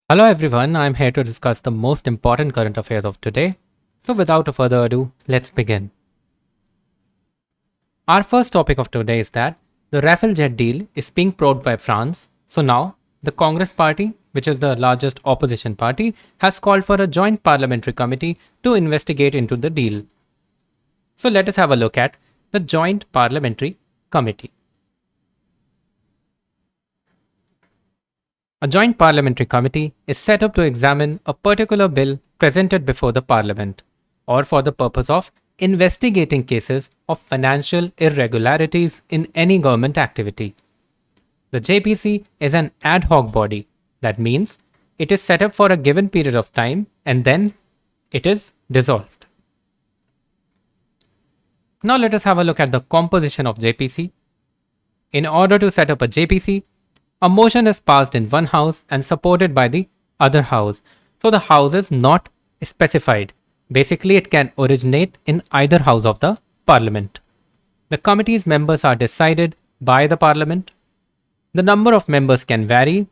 Hello everyone, I'm here to discuss the most important current affairs of today. So without further ado, let's begin. Our first topic of today is that the Rafale jet deal is being probed by France. So now, the Congress party, which is the largest opposition party, has called for a joint parliamentary committee to investigate into the deal. So let us have a look at the joint parliamentary committee. A joint parliamentary committee is set up to examine a particular bill presented before the parliament, or for the purpose of investigating cases of financial irregularities in any government activity. The JPC is an ad hoc body. That means it is set up for a given period of time and then it is dissolved. Now let us have a look at the composition of JPC. In order to set up a JPC, a motion is passed in one house and supported by the other house. So the house is not specified. Basically, it can originate in either house of the parliament. The committee's members are decided by the parliament. The number of members can vary.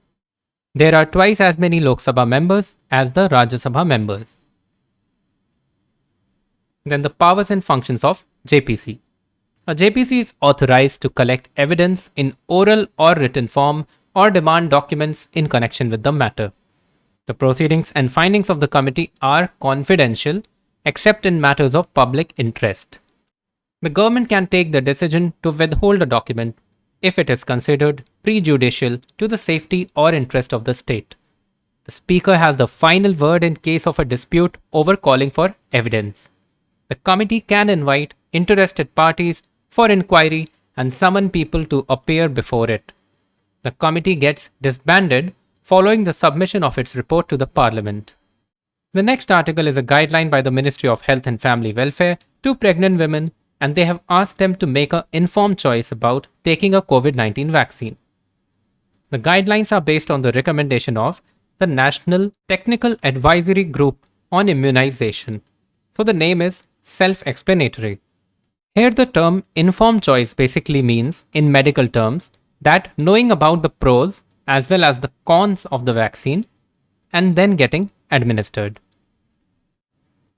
There are twice as many Lok Sabha members as the Rajya Sabha members. Then the powers and functions of JPC. A JPC is authorized to collect evidence in oral or written form or demand documents in connection with the matter. The proceedings and findings of the committee are confidential except in matters of public interest. The government can take the decision to withhold a document if it is considered prejudicial to the safety or interest of the state. The speaker has the final word in case of a dispute over calling for evidence. The committee can invite interested parties for inquiry and summon people to appear before it. The committee gets disbanded following the submission of its report to the parliament. The next article is a guideline by the Ministry of Health and Family Welfare to pregnant women, and they have asked them to make an informed choice about taking a COVID-19 vaccine. The guidelines are based on the recommendation of the National Technical Advisory Group on Immunization. So the name is self-explanatory. Here the term informed choice basically means, in medical terms, that knowing about the pros as well as the cons of the vaccine and then getting administered.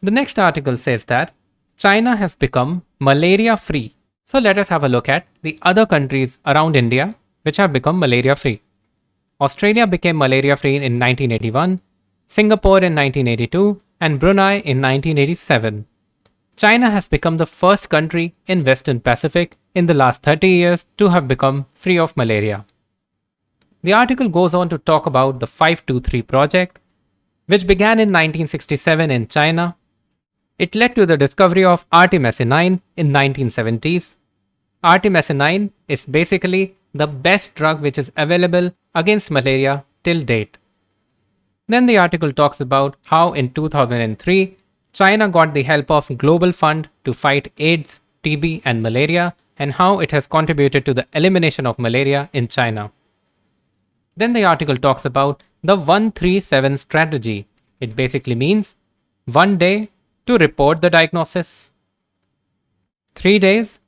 The next article says that China has become malaria free. So let us have a look at the other countries around India which have become malaria free. Australia became malaria free in 1981, Singapore in 1982, and Brunei in 1987. China has become the first country in Western Pacific in the last 30 years to have become free of malaria. The article goes on to talk about the 523 project, which began in 1967 in China. It led to the discovery of artemisinin in 1970s. Artemisinin is basically the best drug which is available against malaria till date. Then the article talks about how in 2003, China got the help of Global Fund to fight AIDS, TB and malaria, and how it has contributed to the elimination of malaria in China. Then the article talks about the 137 strategy. It basically means 1 day to report the diagnosis, 3 days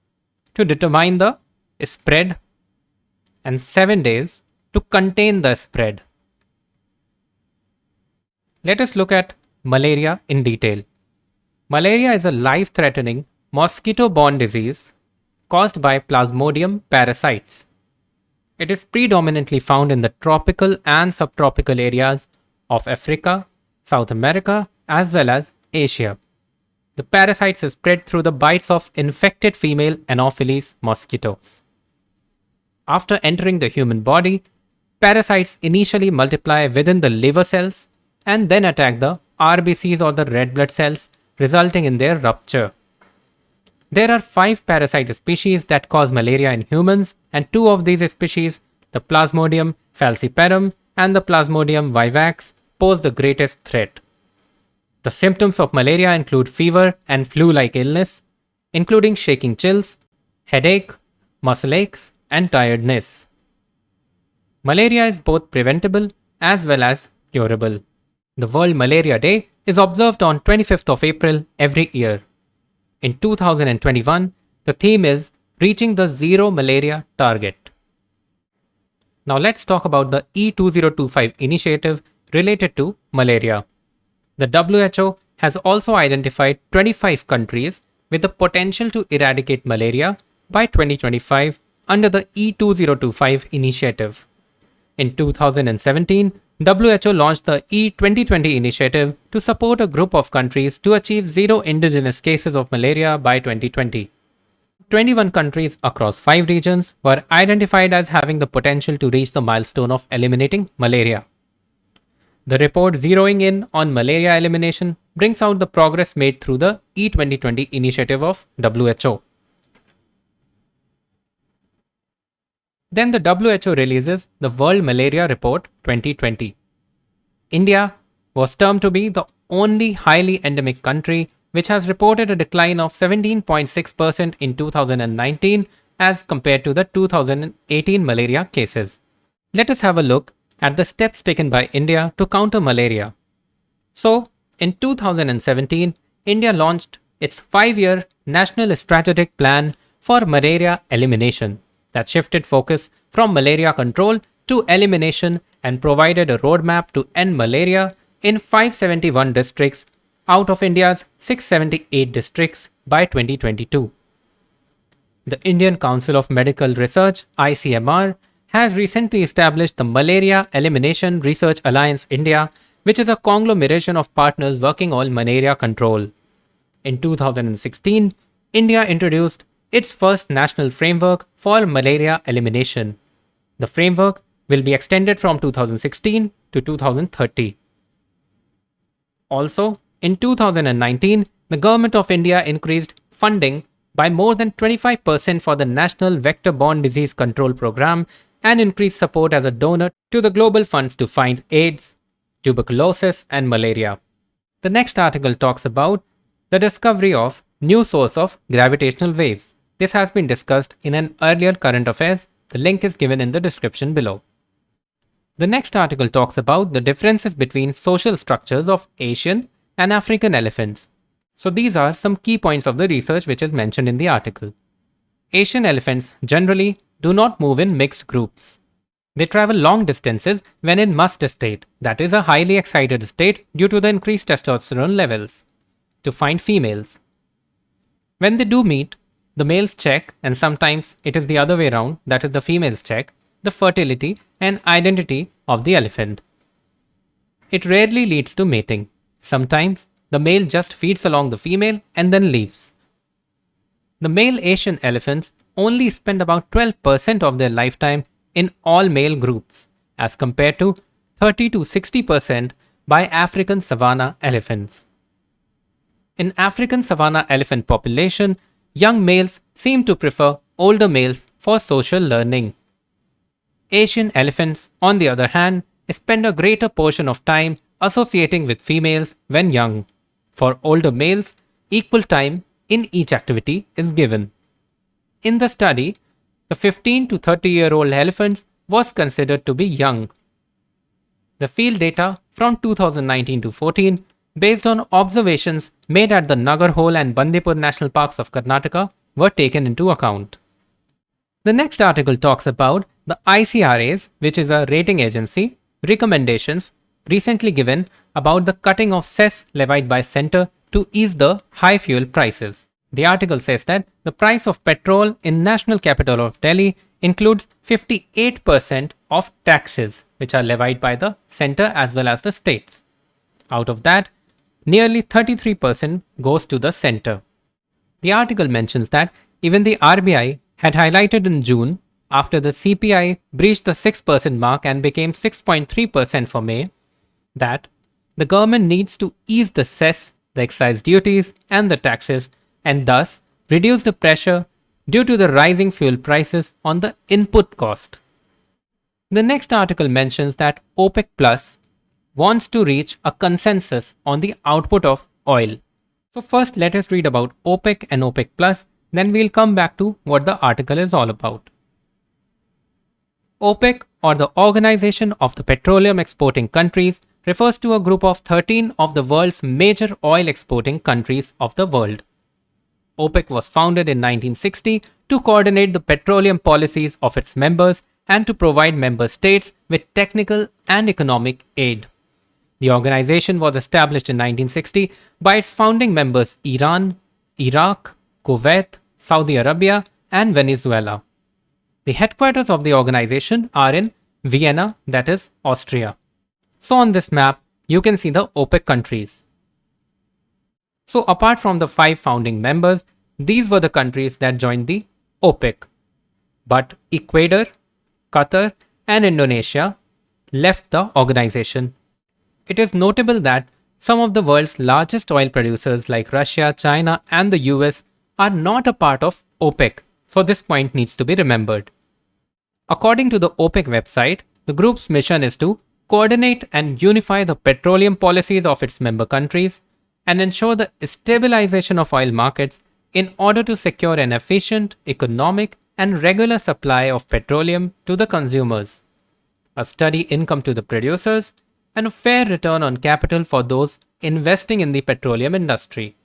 to determine the spread, and 7 days to contain the spread. Let us look at malaria in detail. Malaria is a life-threatening mosquito-borne disease caused by Plasmodium parasites. It is predominantly found in the tropical and subtropical areas of Africa, South America, as well as Asia. The parasites is spread through the bites of infected female Anopheles mosquitoes. After entering the human body, parasites initially multiply within the liver cells and then attack the RBCs or the red blood cells, resulting in their rupture. There are 5 parasite species that cause malaria in humans, and 2 of these species, the Plasmodium falciparum and the Plasmodium vivax, pose the greatest threat. The symptoms of malaria include fever and flu-like illness, including shaking chills, headache, muscle aches, and tiredness. Malaria is both preventable as well as curable. The World Malaria Day is observed on 25th of April every year. In 2021, the theme is Reaching the Zero Malaria Target. Now let's talk about the E2025 initiative related to malaria. The WHO has also identified 25 countries with the potential to eradicate malaria by 2025 under the E2025 initiative. In 2017, WHO launched the E2020 initiative to support a group of countries to achieve zero indigenous cases of malaria by 2020. 21 countries across 5 regions were identified as having the potential to reach the milestone of eliminating malaria. The report zeroing in on malaria elimination brings out the progress made through the E2020 initiative of WHO. Then the WHO releases the World Malaria Report 2020. India was termed to be the only highly endemic country which has reported a decline of 17.6% in 2019 as compared to the 2018 malaria cases. Let us have a look at the steps taken by India to counter malaria. So, in 2017, India launched its 5-year National Strategic Plan for Malaria Elimination that shifted focus from malaria control to elimination and provided a roadmap to end malaria in 571 districts out of India's 678 districts by 2022. The Indian Council of Medical Research (ICMR) has recently established the Malaria Elimination Research Alliance India, which is a conglomeration of partners working on malaria control. In 2016, India introduced its first national framework for malaria elimination. The framework will be extended from 2016 to 2030. Also, in 2019, the Government of India increased funding by more than 25% for the National Vector-Borne Disease Control Program and increased support as a donor to the global funds to fight AIDS, tuberculosis, and malaria. The next article talks about the discovery of new source of gravitational waves. This has been discussed in an earlier current affairs. The link is given in the description below. The next article talks about the differences between social structures of Asian and African elephants. So these are some key points of the research which is mentioned in the article. Asian elephants generally do not move in mixed groups. They travel long distances when in musth state, that is a highly excited state due to the increased testosterone levels, to find females. When they do meet, the males check, and sometimes it is the other way around, that is the females check, the fertility and identity of the elephant. It rarely leads to mating. Sometimes the male just feeds along the female and then leaves. The male Asian elephants only spend about 12% of their lifetime in all male groups, as compared to 30 to 60% by African savanna elephants. In African savanna elephant population, young males seem to prefer older males for social learning. Asian elephants, on the other hand, spend a greater portion of time associating with females when young. For older males, equal time in each activity is given. In the study, the 15 to 30-year-old elephants was considered to be young. The field data from 2019 to 14, based on observations made at the Nagarhole and Bandipur National Parks of Karnataka, were taken into account. The next article talks about the ICRA's, which is a rating agency, recommendations recently given about the cutting of cess levied by centre to ease the high fuel prices. The article says that the price of petrol in national capital of Delhi includes 58% of taxes which are levied by the centre as well as the states. Out of that, nearly 33% goes to the centre. The article mentions that even the RBI had highlighted in June, after the CPI breached the 6% mark and became 6.3% for May, that the government needs to ease the cess, the excise duties and the taxes, and thus reduce the pressure due to the rising fuel prices on the input cost. The next article mentions that OPEC Plus wants to reach a consensus on the output of oil. So first let us read about OPEC and OPEC Plus, then we'll come back to what the article is all about. OPEC, or the Organization of the Petroleum Exporting Countries, refers to a group of 13 of the world's major oil exporting countries of the world. OPEC was founded in 1960 to coordinate the petroleum policies of its members and to provide member states with technical and economic aid. The organization was established in 1960 by its founding members Iran, Iraq, Kuwait, Saudi Arabia, and Venezuela. The headquarters of the organization are in Vienna, that is, Austria. So on this map, you can see the OPEC countries. So apart from the 5 founding members, these were the countries that joined the OPEC. But Ecuador, Qatar, and Indonesia left the organization. It is notable that some of the world's largest oil producers like Russia, China, and the US are not a part of OPEC, so this point needs to be remembered. According to the OPEC website, the group's mission is to coordinate and unify the petroleum policies of its member countries and ensure the stabilization of oil markets in order to secure an efficient, economic, and regular supply of petroleum to the consumers, a steady income to the producers, and a fair return on capital for those investing in the petroleum industry.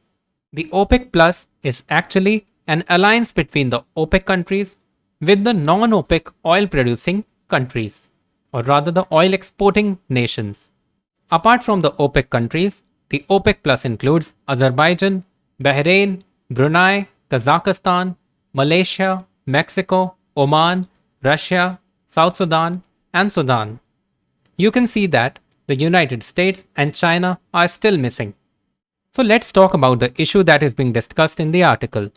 The OPEC Plus is actually an alliance between the OPEC countries with the non-OPEC oil producing countries, or rather the oil exporting nations. Apart from the OPEC countries, the OPEC Plus includes Azerbaijan, Bahrain, Brunei, Kazakhstan, Malaysia, Mexico, Oman, Russia, South Sudan, and Sudan. You can see that the United States and China are still missing. So let's talk about the issue that is being discussed in the article.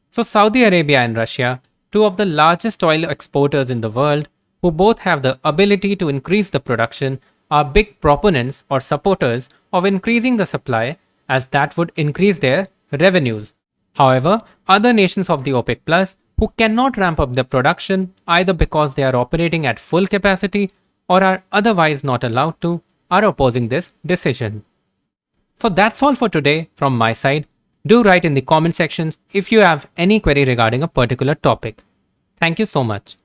So Saudi Arabia and Russia, two of the largest oil exporters in the world, who both have the ability to increase the production, are big proponents or supporters of increasing the supply, as that would increase their revenues. However, other nations of the OPEC Plus who cannot ramp up their production either because they are operating at full capacity or are otherwise not allowed to, are opposing this decision. So that's all for today from my side. Do write in the comment sections if you have any query regarding a particular topic. Thank you so much.